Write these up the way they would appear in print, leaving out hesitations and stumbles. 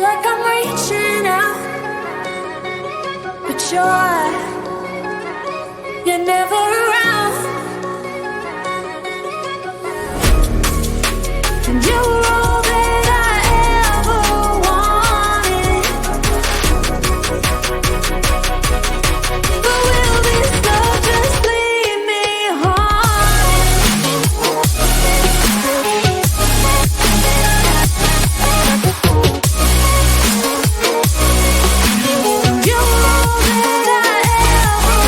feel like I'm reaching out, but you're never around. And you were all that I ever wanted. But will this love just leave me You were all that I ever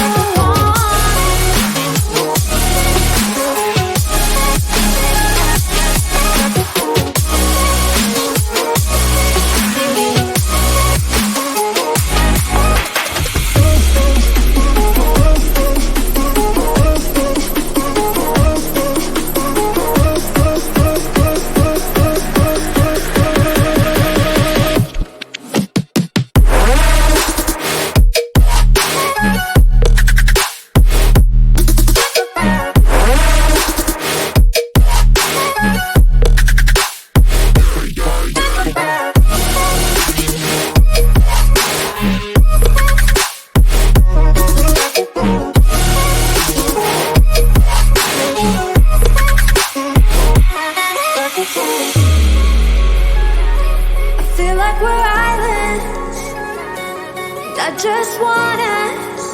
I just want us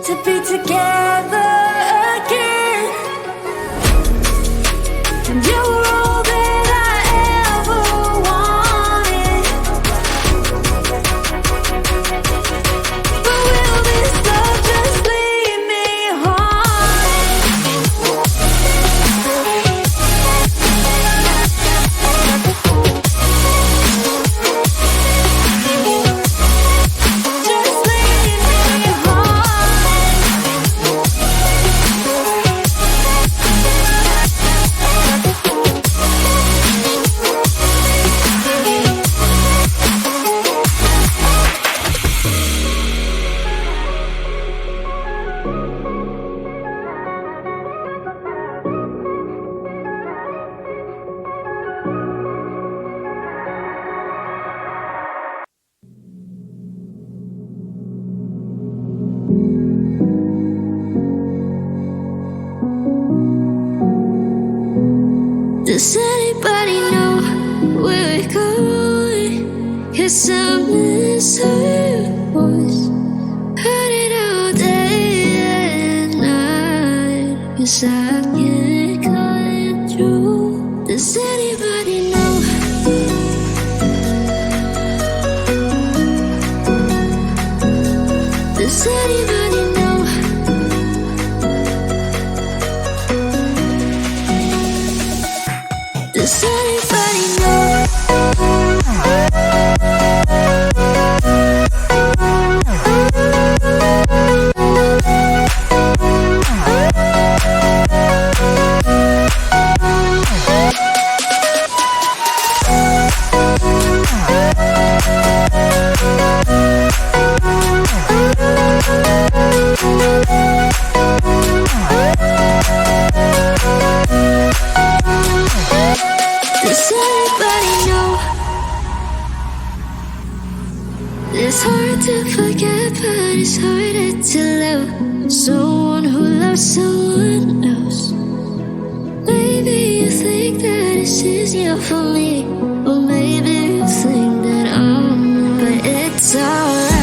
to be together again. And you were all that I ever wanted. But will this love just leave me Does anybody know where we're going? 'Cause I miss her voice. Heard it all day and night. 'Cause I can't call it true. Does anybody know? Does anybody know? Does anybody know? Does anybody know? It's hard to forget, but it's harder to love someone who loves someone else. Maybe you think that it's easier for me, or maybe you think that but it's alright.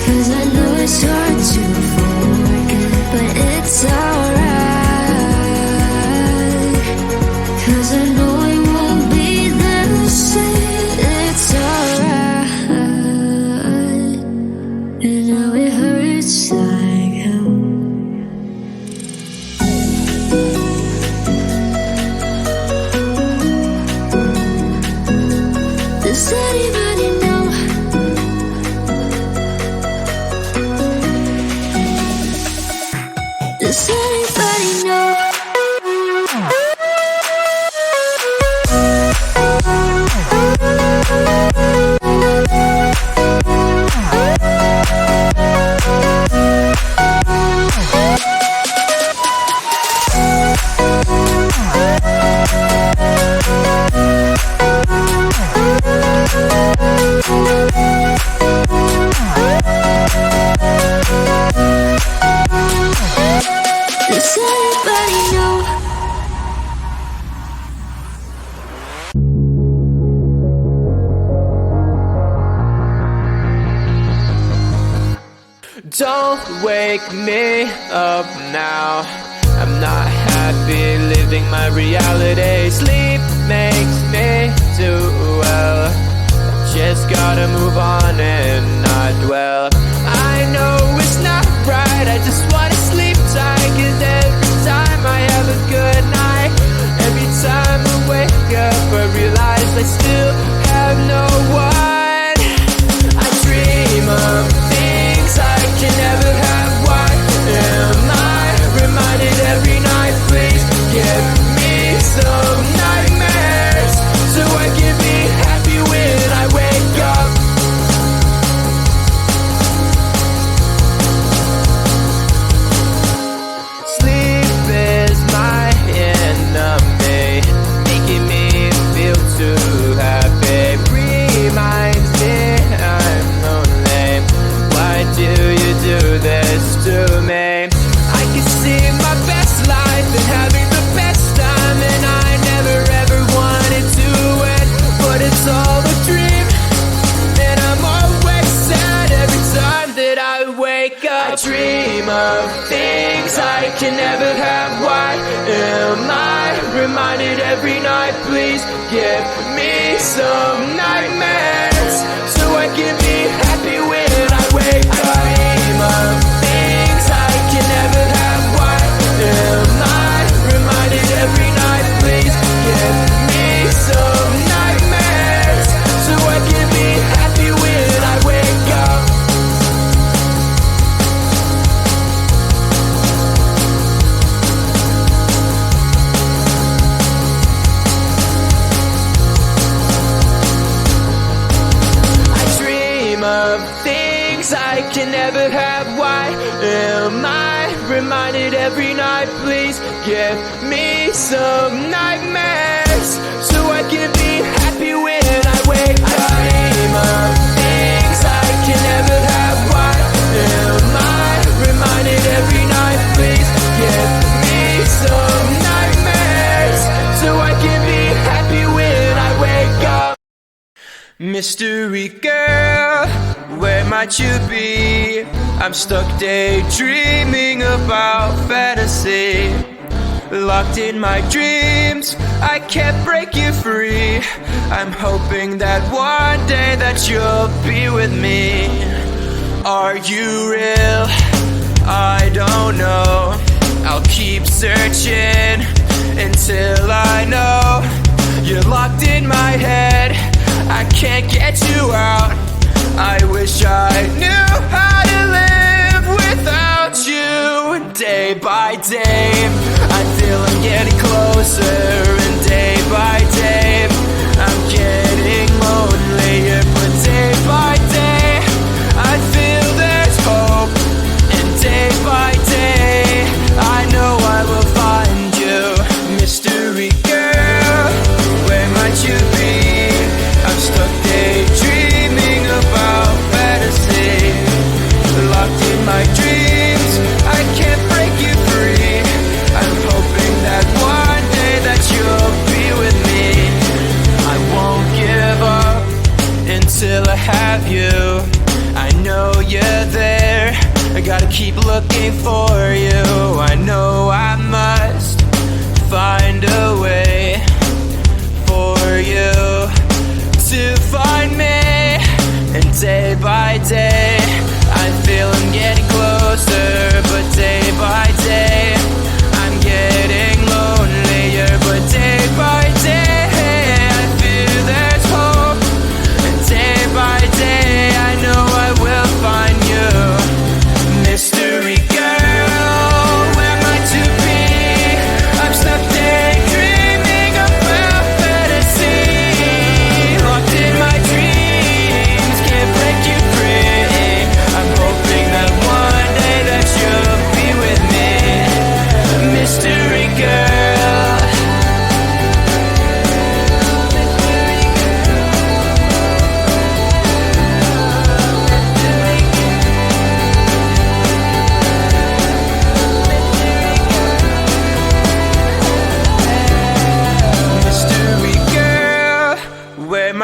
'Cause I know it's hard to forget, but it's alright. 'Cause I know it won't be the same. It's alright. And now it hurts like hell. Does nobody know. Don't wake me up now. I'm not happy living my reality. Sleep makes me do well. Just gotta move on and not dwell. I know it's not right, I just wanna sleep tight. 'Cause every time I have a good night, every time I wake up I realize I still have no one. I dream of things I can never have. Why am I reminded every night? Please give me some nightmares so I can be happy when I wake up. Sleep is my enemy, making me feel too happy. Reminds me I'm lonely. Why do you do this to me? I can see my best life and having the best time, and I never ever wanted to end, but it's all a dream, and I'm always sad every time that I wake up. I dream of things I can never have. Why am I reminded every night? Please give me some nightmares so I can be happy when I wake up. I dream of things I can never have. Why am I reminded every night? Please give me some nightmares so I can be happy when I wake up. I dream of things I can never have. Why am I reminded every night? Please give me some nightmares so I can be happy when I wake up. I dream of things I can never have. Why am I reminded every night? Please give me some nightmares so I can be happy when I wake up. Mystery girl, where might you be? I'm stuck daydreaming about fantasy. Locked in my dreams, I can't break you free. I'm hoping that one day that you'll be with me. Are you real? I don't know. I'll keep searching until I know. You're locked in my head, I can't get you out. I wish I knew how to live without you. Day by day, I feel I'm getting closer, and day by day, I'm getting lonelier. But day by day, I feel there's hope, and day by day, I know I will find you. Mystery girl, where might you be? I'm stuck daydreaming about fantasy. Locked in my dreams, I can't break you free. I'm hoping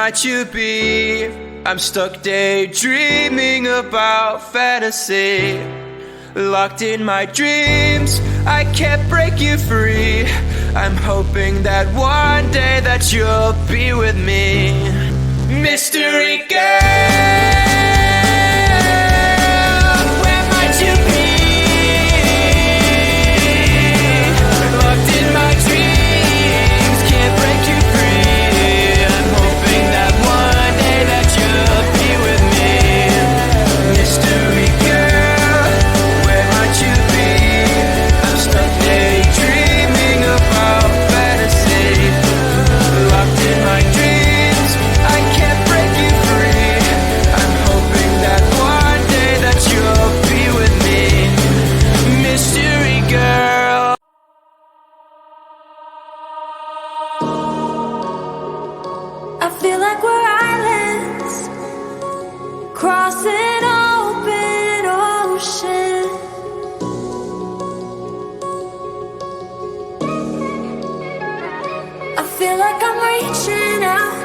might you be? I'm stuck daydreaming about fantasy. Locked in my dreams, I can't break you free. I'm hoping that one day that you'll be with me. Mystery girl, where might you be? Locked in my dreams, can't break you free. I'm hoping that one day that you'll be with me. Mystery girl, where might you be? I'm stuck daydreaming about fantasy. Locked in my dreams, I can't break you free. I'm hoping that one day that you'll be with me. Mystery girl. I feel like we're islands crossing open ocean. I feel like I'm reaching out,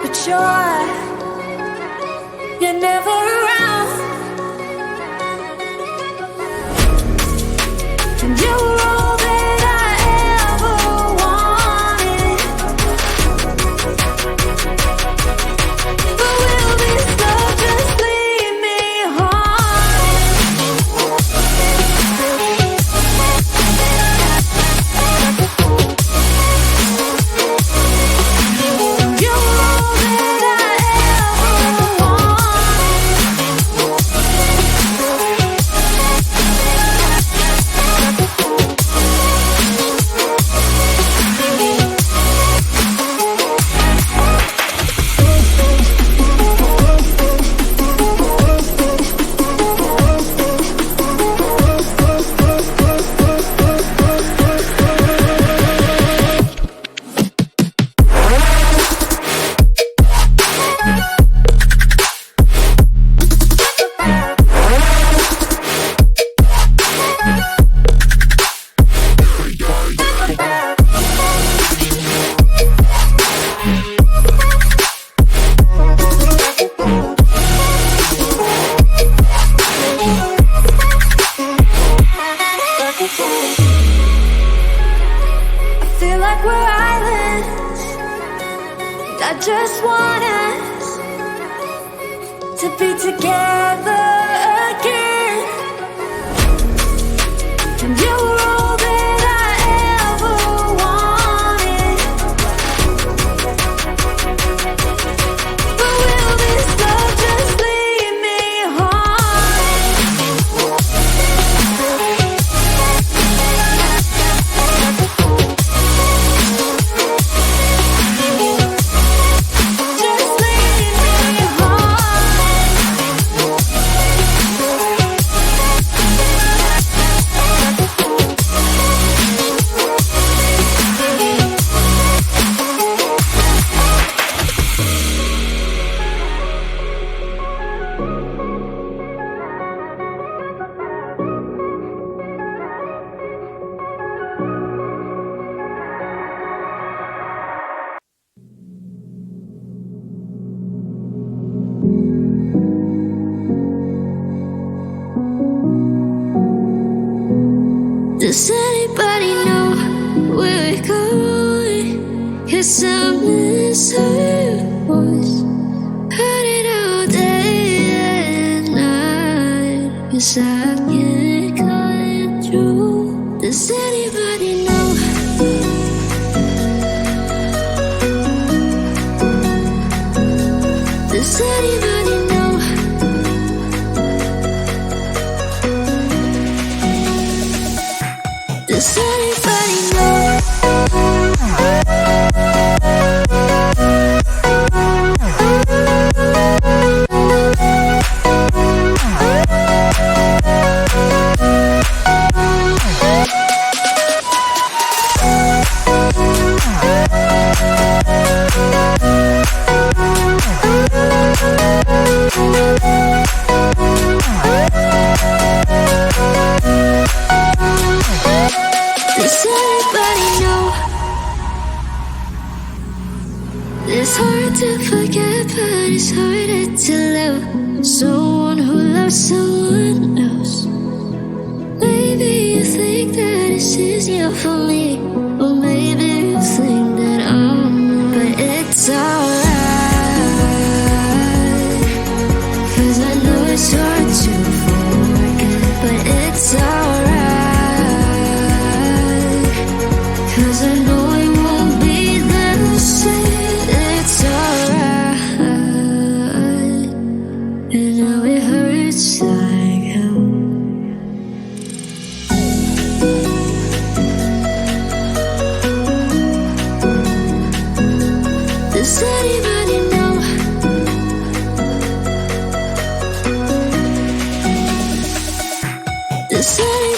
but you're never around. And you were all that I ever wanted. But will this love just leave me haunted? You were all that I ever I feel like we're islands, and I just want us to be together again. And you were all that I ever wanted. But will this love just leave me Does anybody know where we're going? 'Cause I miss her voice. Heard it all day and night. 'Cause I can't cut it through. Does anybody know? Does anybody know? Does anybody know? Does anybody to forget, but it's harder to love someone who loves someone else. Maybe you think that it's easier for me, or maybe you think that I'm, but it's alright. 'Cause I know it's hard to forget, but it's alright. 'Cause I know it won't be the same. It's alright. And now it hurts like hell. Does anybody know? Does anybody